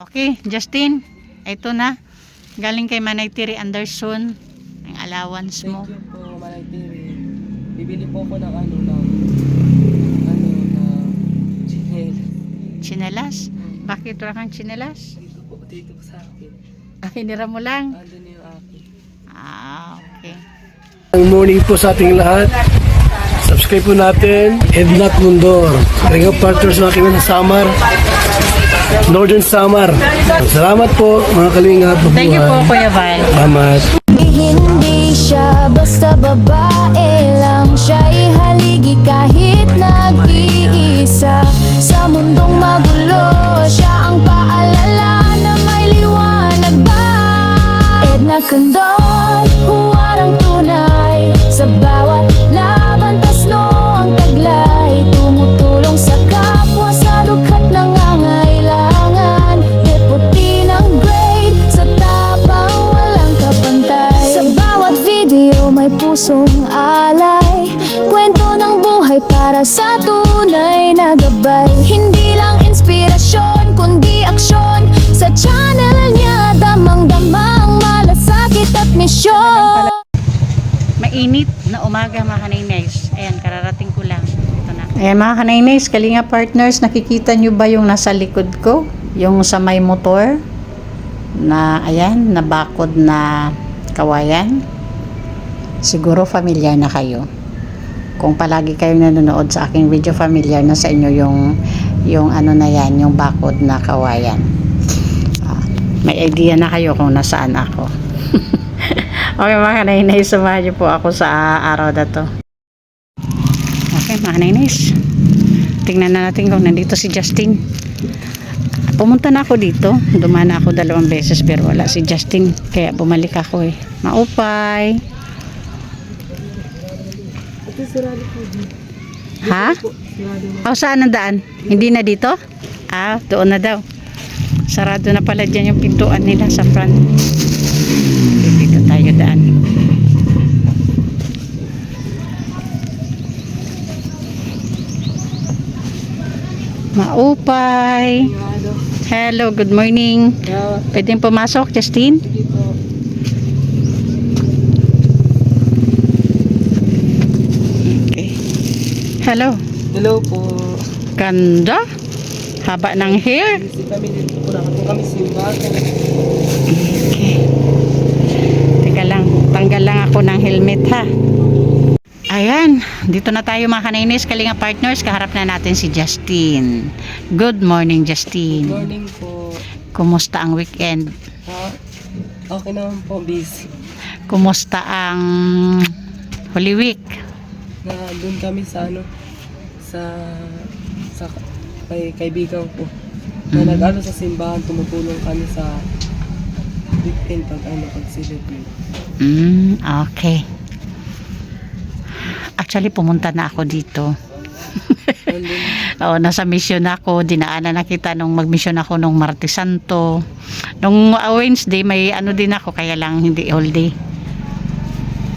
Okay, Justin, ito na. Galing kay Manay Tiri Anderson. Ang allowance mo. Thank you po, Manay Tiri. Bibili po ako ng chinelas. Chinelas? Bakit wala kang chinelas? Dito po sa akin. Hinira mo lang. Andun yung akin. Okay. Good morning po sa ating lahat. Subscribe po natin, Ednat Mundor. Ring of Partners ng aking Samar, Northern Samar. Salamat po mga kalingap. Thank you po, Kuya Val. Salamat. Hindi siya basta babae lang, siya'y haligi kahit nag-iisa. Sa mundong magulo, siya ang paalala na may liwanag ba. Edna Condon, huwarang tunay. Sa bawat laban, tasno ang taglay. Tumutulong sa kapwa sa lukhat nangangailangan. Deputy ng grade, sa tapang walang kapantay. Sa bawat video may pusong alay. Kwento ng buhay para sa tunay na gabay. Hindi lang inspirasyon, kundi aksyon. Sa channel niya, damang-damang malasakit at misyon. Mainit na umaga mga kanaynays. Ayan, kararating ko lang. Ito na. Ayan mga kanaynays, Kalinga Partners, nakikita nyo ba yung nasa likod ko? Yung sa may motor? Na, ayan, nabakod na kawayan. Siguro familiar na kayo. Kung palagi kayong nanonood sa aking video, familiar na sa inyo yung ano na yan, yung bakod na kawayan. May idea na kayo kung nasaan ako. Okay mga kanainay, samahan niyo po ako sa araw na to. Okay mga kanainays, tingnan na natin kung nandito si Justin. Pumunta na ako dito, dumana ako 2 beses pero wala si Justin, kaya bumalik ako eh. Maupay. Ito sirado po dito. Ha? Sirado. Saan ang daan? Hindi na dito? Doon na daw. Sarado na pala dyan yung pintuan nila sa front. Dito tayo daan. Maupay. Sirado. Hello, good morning. Pwedeng pumasok, Justin? Dito. Okay. Hello. Hello po. Ganda. Haba ng hair. Kasi kami dito po kami simbahan. Okay. Teka lang, tanggal lang ako ng helmet ha. Ayan, dito na tayo mga kanainis, Kalinga Partners, kaharap na natin si Justin. Good morning, Justin. Good morning po. Kumusta ang weekend? Okay naman po, busy. Kumusta ang Holy Week? Na doon kami sa sa kaibigan ko. Na nag-ano sa simbahan, tumutulong kami sa weekend pag celebrate. Okay. Actually, pumunta na ako dito. Nasa mission ako. Dinaanan na kita nung mag-mission ako nung Martes Santo. Nung Wednesday, may ano din ako, kaya lang hindi all day.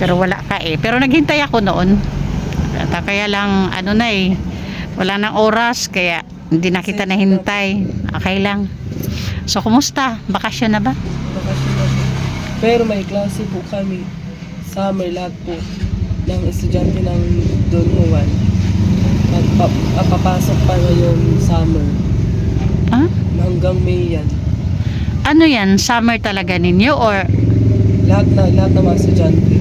Pero wala ka eh. Pero naghintay ako noon. Kaya lang, wala nang oras, kaya hindi na kita nahintay. Okay lang. So, kumusta? Bakasyon na ba? Bakasyon na po. Pero may klase po kami. Summer lahat po ng estudyante ng Don Juan. Papasok pa ngayong summer. Hanggang May yan. Ano yan? Summer talaga ninyo or Lahat na mga estudyante.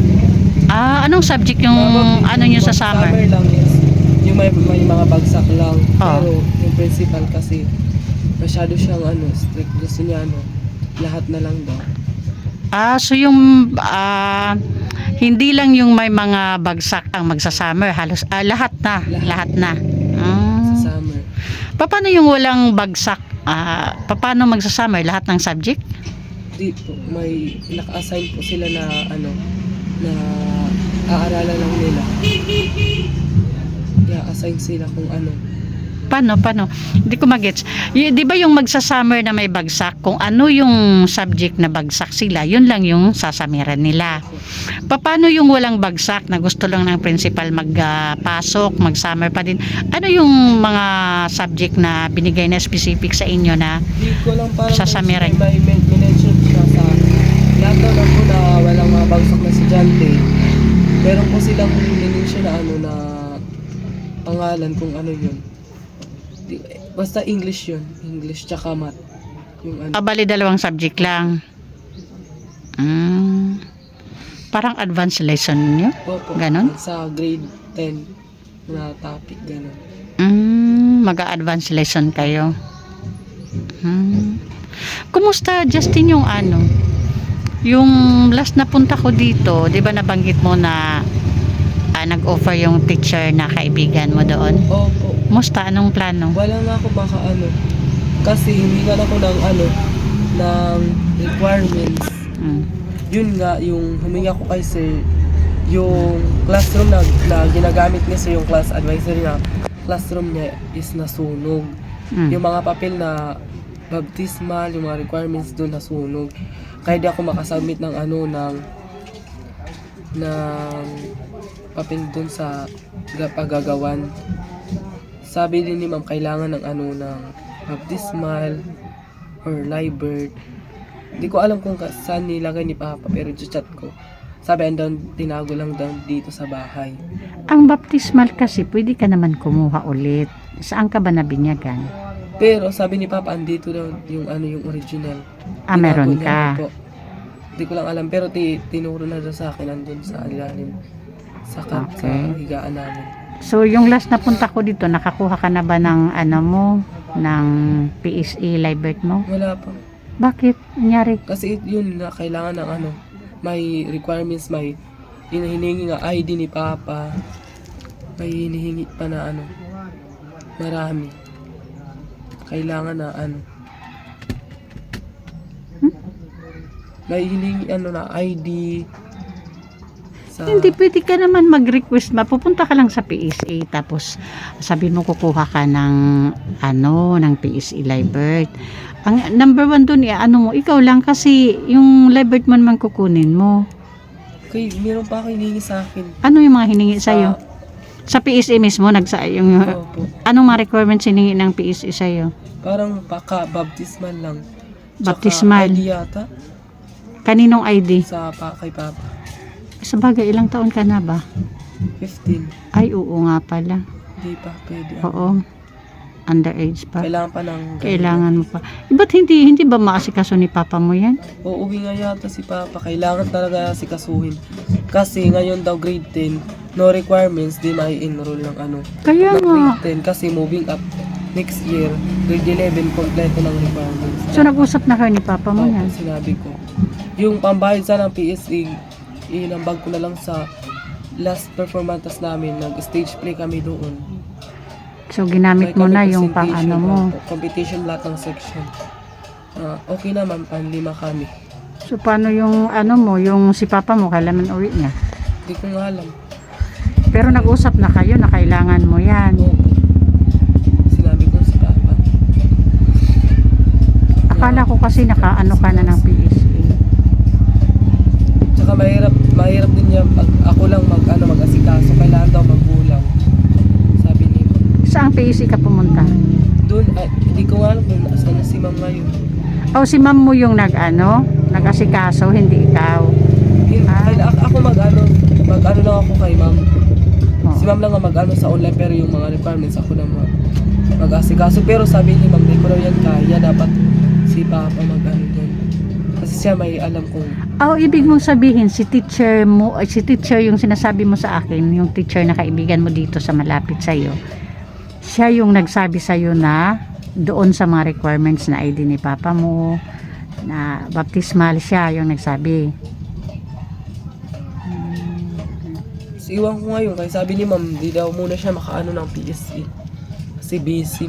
anong subject yung nyo sa summer? Summer lang is yung may mga bagsak lang. Oh. Pero yung principal kasi masyado siyang strict. Gusto niya lahat na lang daw. So yung hindi lang yung may mga bagsak ang magsa-summer, halos lahat na. Sa summer. Paano yung walang bagsak? Paano magsa-summer? Lahat ng subject? Di po, may naka-assign po sila na na aaralan lang nila. I-assign sila kung Paano? Hindi ko magets. Di ba yung magsa-summer na may bagsak, kung ano yung subject na bagsak sila, yun lang yung sasamiran nila. Paano yung walang bagsak na gusto lang ng principal magpasok, mag-summer pa din? Ano yung mga subject na binigay na specific sa inyo na Di ko lang parang Sasamiran. may mention siya sa lahat daw na po na walang mga bagsak na estudyante. Meron po silang mention na ano na pangalan kung ano yun. Basta English yun. English tsaka math. Yung ano. bali dalawang subject lang? Parang advanced lesson nyo? Opo, Ganon? sa grade 10 na topic, ganon. Mag-advanced lesson kayo. Kumusta, Justin, yung ano? Yung last na punta ko dito, di ba nabanggit mo na nag-offer yung teacher na kaibigan mo doon? Opo. Kumusta? Anong plano? Wala nga ako baka ano. Kasi hindi nga ako ng ano, ng requirements. Yun nga, yung huminga ko kay sir, yung classroom na ginagamit niya sa yung class advisor na classroom niya is nasunog. Yung mga papel na baptismal, yung mga requirements doon nasunog. Kaya di ako makasubmit ng ano, ng papel doon sa pagagawan. Sabi din ni ma'am, kailangan ng ano, ng baptismal or liber. Hindi ko alam kung saan nilagay ni Papa, pero chat ko. Sabi, andun, tinago lang daw dito sa bahay. Ang baptismal kasi, pwede ka naman kumuha ulit. Saan ka ba nabinyagan? Pero sabi ni Papa, andito daw yung ano, yung original. Meron Tinago niya ka. po. Hindi ko lang alam, pero tinuro na daw sa akin, andun sa ilalim. Sa higaan namin. So, yung last na punta ko dito, nakakuha ka na ba ng ano mo, ng PSE Libert mo? Wala pa. Bakit? Nangyari? Kasi yun nga, kailangan ng ano, may requirements, may hinihingi nga ID ni Papa. May hinihingi pa na ano, marami. Kailangan na ano. May hinihingi ano na ID. Hindi, pwede ka naman mag-request. Mapupunta ka lang sa PSA, tapos sabi mo kukuha ka ng ano, ng PSA Libert. Ang number 1 dun, ano mo, ikaw lang kasi yung Libert man man kukunin mo. Okay, meron pa ako hinihingi sa akin. Ano yung mga hiningi sa'yo? Sa PSA mismo, yung, Opo. anong mga requirements hiningi ng PSA sa'yo? Parang baptismal lang. Baptismal. Tsaka ID yata Kaninong ID? kay Papa. Sa bagay, ilang taon ka na ba? 15. Ay, oo nga pala. Hindi pa pwede. Oo. Underage pa. Kailangan pa ng Kailangan mo pa. Ba't hindi ba maasikaso ni Papa mo yan? uuwi nga yata si Papa. Kailangan talaga si kasuhin. Kasi ngayon daw grade 10, no requirements, di mai-enroll ng ano. Kaya ng nga. grade 10 kasi moving up next year, grade 11, kompleto ng requirements. So, nag-usap na kayo ni Papa mo Opo, yan? sinabi ko. Yung pambayad sana ng PSE, inambag ko na lang sa last performance namin. Nag-stage play kami doon. So, ginamit mo na yung pang ano mo. Competition lahat ng section. Okay naman, panlima kami. So, paano yung ano mo, yung si Papa mo, kailan man uwi niya? Hindi ko nga alam. Pero nag-usap na kayo na kailangan mo yan. Opo. Sinabi ko si Papa. Akala ko kasi nakaano ka na ng PSA. Tsaka mahirap din niya pag ako lang mag-asikaso. Kailangan daw magulang. Sabi niya. Saan PSA ka pumunta? Doon, hindi ko alam kung nasa na si Ma'am ngayon. O, si ma'am mo yung nag-asikaso, hindi ikaw. Ako mag-ano lang ako kay Ma'am. Oh. Si Ma'am lang ang mag-ano sa online, pero yung mga requirements ako lang mag-asikaso. Pero sabi ni Ma'am, di ko raw yan kaya, dapat si Papa mag-ano doon. Kasi siya may alam kung Ibig mong sabihin, si teacher yung sinasabi mo sa akin, yung teacher na kaibigan mo dito sa malapit sa'yo, siya yung nagsabi sa'yo na doon sa mga requirements na ID ni Papa mo, na baptismal, siya yung nagsabi. iwan ko ngayon. Kaya sabi ni Ma'am, di daw muna siya makaano ng PSE. Kasi busy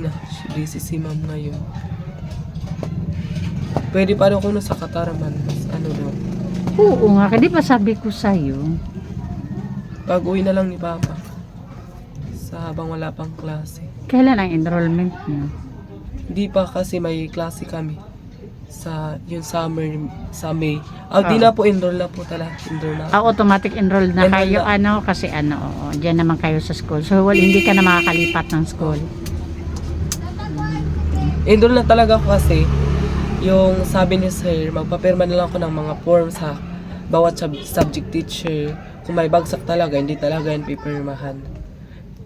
si Ma'am ngayon. Pwede pa rin ako sa Kataraman. Ano daw. Oo nga, di ba sabi ko sa'yo? Pag uwi na lang ni Papa. Habang wala pang klase. Kailan ang enrollment niyo? Di pa kasi may klase kami sa yung summer sa May. Di na po enroll na po talaga. Enroll na. Automatic enrolled na Enroll kayo, na. kasi oo, dyan naman kayo sa school. So, hindi ka na makakalipat ng school. Enroll na talaga ako kasi yung sabi ni sir, magpapirma na lang ako ng mga forms sa bawat subject teacher. Kung may bagsak talaga, hindi talaga yan pipirmahan.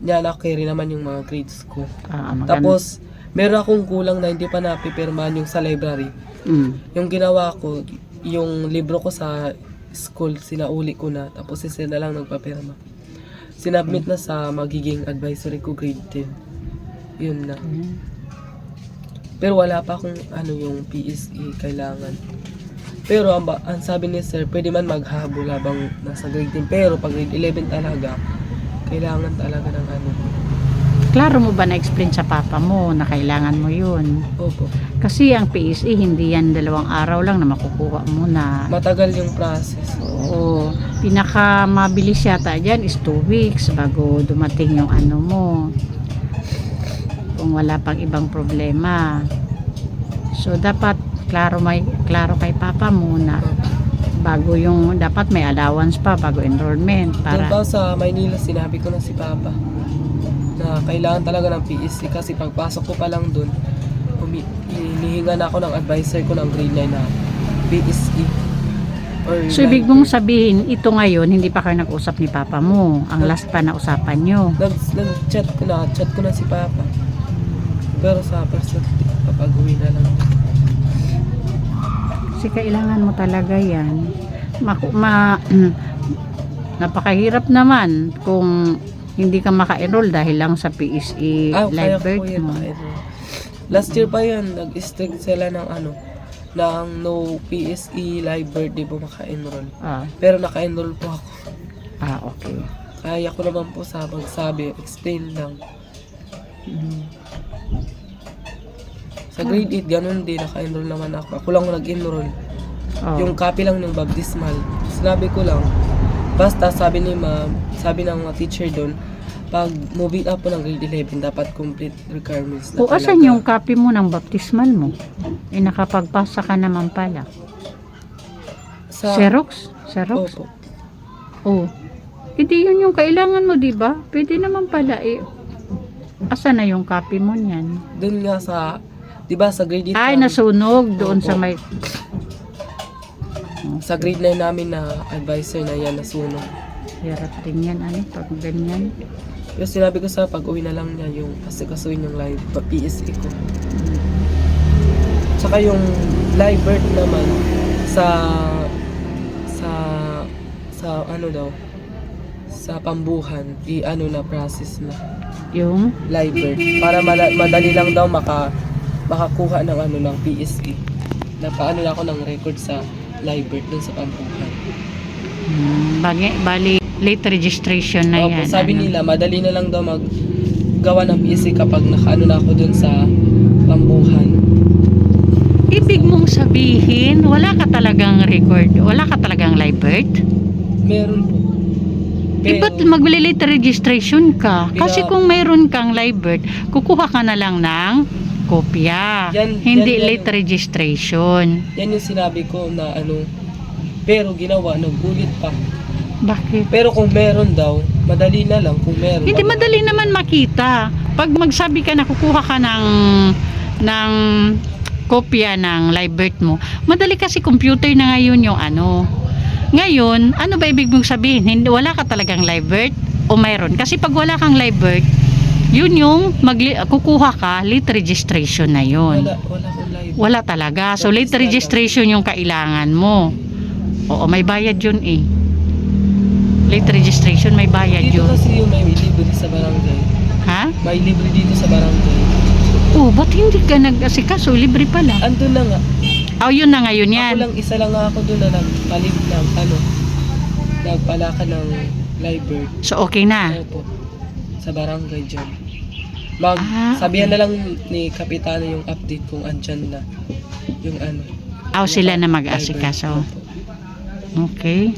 Yan, okay rin naman yung mga grades ko. Maganda. Tapos, meron akong kulang na hindi pa napipirmahan yung sa library. Yung ginawa ko, yung libro ko sa school, sinauli ko na. Tapos sila na lang nagpapirma. Sinabmit na sa magiging advisory ko grade 10. Yun na. Pero wala pa akong yung PSE kailangan. Pero ang sabi ni sir, pwede man maghabol habang nasa grade 10. Pero pag grade 11 talaga, kailangan talaga ng Klaro mo ba na-explain sa papa mo na kailangan mo yun? Opo. Kasi ang PSE, hindi yan 2 araw lang na makukuha mo na. Matagal yung process. Oo. Pinaka mabilis yata dyan is 2 weeks bago dumating yung mo. Kung wala pang ibang problema. So, dapat klaro kay papa mo na bago yung, dapat may allowance pa bago enrollment. Doon Para, sa Maynila, sinabi ko na si papa na kailangan talaga ng PSC kasi pagpasok ko pa lang doon, hinihinga na ako ng advisor ko ng grade 9 na PSE. so, ibig mong sabihin, ito ngayon, hindi pa kayo nag-usap ni papa mo. Ang last pa na usapan nyo. Nag-chat ko na si papa. Pero sa perspective, papag-uwi na lang. Kasi kailangan mo talaga yan. Napakahirap naman kung hindi ka maka-enroll dahil lang sa PSE live birth mo. Last year pa yun, nag-strict sila ng ng no PSE live birth, di po maka-enroll. Pero naka-enroll po ako. Okay. Kaya ko naman po sa magsabi, explain lang. Sa grade 8, ganun din, naka-enroll naman ako. Ako lang nag-enroll. Yung copy lang ng baptismal. Sinabi ko lang, basta sabi ng mga teacher doon, pag moving up po ng grade 11, dapat complete requirements. Asan yung copy mo ng baptismal mo? Nakapagpasa ka naman pala. Xerox? Opo. Hindi yun yung kailangan mo, di ba? Pwede naman pala asan na yung copy mo niyan? Doon nga sa, di ba sa grade 8 nasunog doon sa may... Sa grade 9 namin na advisor na yan, nasunog. Hirap din yan, pag ganyan. Pero sinabi ko sa pag-uwi na lang niya yung kasuin yung live PSE ko. Tsaka yung live birth naman sa sa pambuhan, na process na. Yung? Live birth. Para madali lang daw makakuha ng ng PSE. Napaano na ako ng record sa live birth dun sa pambuhan. Bali, late registration na yan. Sabi nila, madali na lang daw maggawa ng PSE kapag nakaano na ako dun sa pambuhan. Ibig mong sabihin, wala ka talagang record, wala ka talagang live birth? Meron po. Ba't mag-late registration ka? Kasi kung mayroon kang live birth, kukuha ka na lang ng kopya. Hindi late registration. Yan yung sinabi ko na pero ginawa, nagulit pa. Bakit? Pero kung meron daw, madali na lang kung meron. Hindi, madali naman makita. Pag magsabi ka na kukuha ka ng kopya ng live birth mo, madali kasi computer na ngayon yung Ngayon, ano ba ibig mong sabihin? Wala ka talagang live birth o mayroon? Kasi pag wala kang live birth, yun yung kukuha ka, late registration na yun. Wala akong live birth. Wala talaga. So, late registration yung kailangan mo. Oo, may bayad yun Late registration, may bayad Dito yun. kasi yung may libre sa barangay. Ha? May libre dito sa barangay. Ba't hindi ka nag-asikaso? Libre pala. Andun na nga. Yun na ngayon yan. Isa lang ako doon na nagpalit ng nagpalaka ng live birth. So, okay na? Opo. Sa barangay dyan. Sabihan na lang ni Kapitano yung update kung andyan na. Yung sila na mag-asikaso. Okay.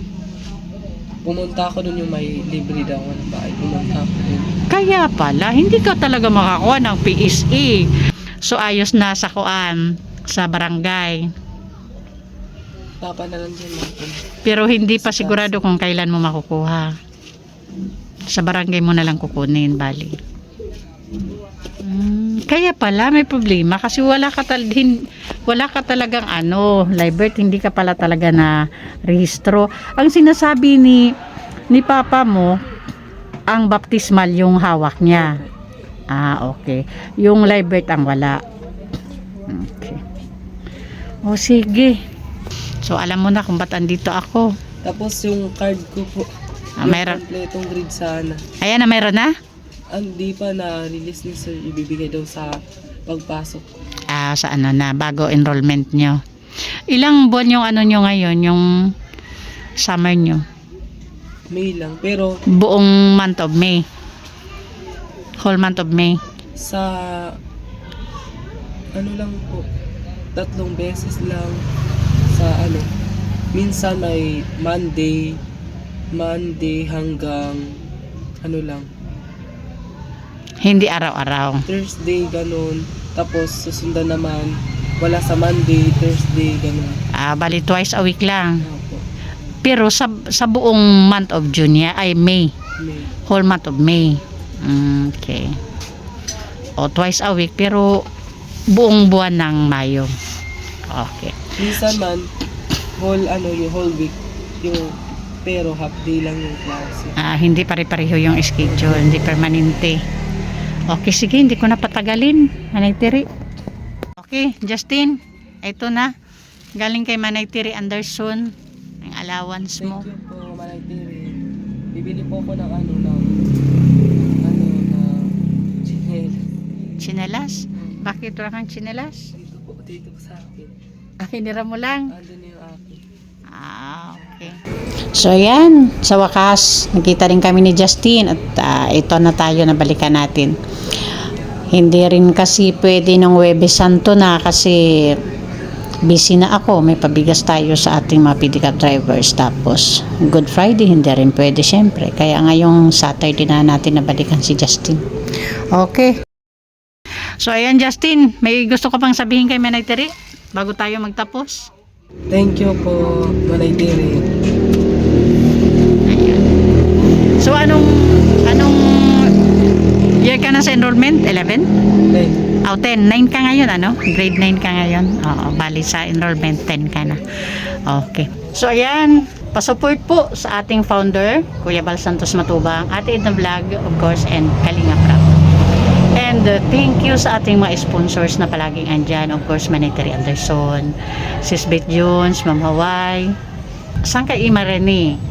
pumunta ako dun yung may libre daw na bahay. Pumunta ako dun. Kaya pala, hindi ka talaga makakuha ng PSE. So, ayos na sa kuan, sa barangay. Papa na lang dyan natin. Pero hindi pa sigurado kung kailan mo makukuha. Sa barangay mo na lang kukunin, bali. Kaya pala may problema kasi wala ka talagang live birth, hindi ka pala talaga na rehistro. Ang sinasabi ni papa mo, ang baptismal yung hawak niya. Okay. Yung live birth ang wala. Okay. O sige. So alam mo na kung ba't andito ako. Tapos yung card ko po, Mayroon. yung kompletong grade sana. Ayan na, meron na? Hindi pa na-release ni sir, ibibigay daw sa pagpasok. Sa na, bago enrollment nyo. Ilang buwan yung nyo ngayon, yung summer nyo? May lang, pero Buong month of May. Whole month of May. sa lang po, 3 beses lang sa minsan may Monday hanggang lang, Hindi araw-araw. Thursday ganun, tapos susundan naman wala sa Monday, Thursday ganun. Bali twice a week lang. Opo, Pero sa buong month of June ay May. May. Whole month of May. Okay. O twice a week pero buong buwan ng Mayo. Okay. Minsan man yung whole week yung, pero half day lang yung klase. Hindi pare-pareho yung schedule, hindi permanente. Okay, sige, hindi ko na patagalin. Manay Tiri. Okay, Justin, ito na. Galing kay Manay Tiri Anderson, ang allowance mo. Thank you po, Manay Tiri. Bibili po ako ng chinelas. Chinelas? Bakit wala kang chinelas? Dito po sa akin. Hinira mo lang. Andun yung akin. Okay. So yan, sa wakas, nakita rin kami ni Justin at ito na tayo, nabalikan natin. Hindi rin kasi pwede ng Huwebes Santo na kasi busy na ako, may pabigas tayo sa ating mga pedicab drivers. Tapos Good Friday hindi rin pwede syempre, kaya ngayong Saturday na natin nabalikan si Justin. Okay, so ayan Justin, may gusto ko pang sabihin kay Manay Tiri bago tayo magtapos? Thank you po, Manay Tiri. So anong year ka na sa enrollment? 11? 10. 9 ka ngayon, grade 9 ka ngayon. Oo, bali sa enrollment 10 ka na. Okay. So ayan, pasupport po sa ating founder, Kuya Bal Santos Matubang, Ate Edna Vlog, of course, and Kalinga Prab. And thank you sa ating mga sponsors na palaging andyan, of course, Manay Tiri Anderson, Sis Beth Jones, Ma'am Hawaii, Sangka Ima Rene,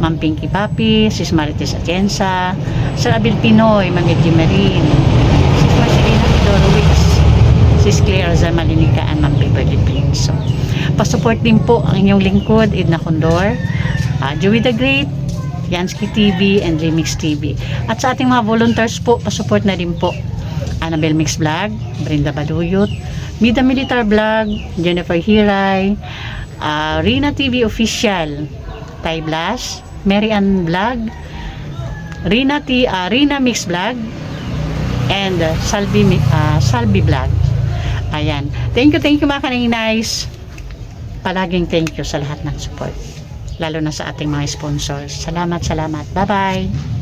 Ma'am Pinky Papi, Sis Marites Atienza, Sir Abil Pinoy, Ma'am Edgy Marin, Sis Marcelina Fedorowicz, Sis Claire Azar Malinica, and Ma'am Beverly Pinso. Pasupport din po ang inyong lingkod, Edna Condor, Joey the Great, Yansky TV, and Remix TV. At sa ating mga volunteers po, pasupport na din po Annabel Mix Vlog, Brenda Baluyot, Mida Militar Vlog, Jennifer Hiray, Rina TV Official, Tay Blas, Mary Ann Vlog, Rina Mix Vlog, and Salvi Vlog. Ayan. Thank you mga kaninays. Palaging thank you sa lahat ng support. Lalo na sa ating mga sponsors. Salamat. Bye-bye.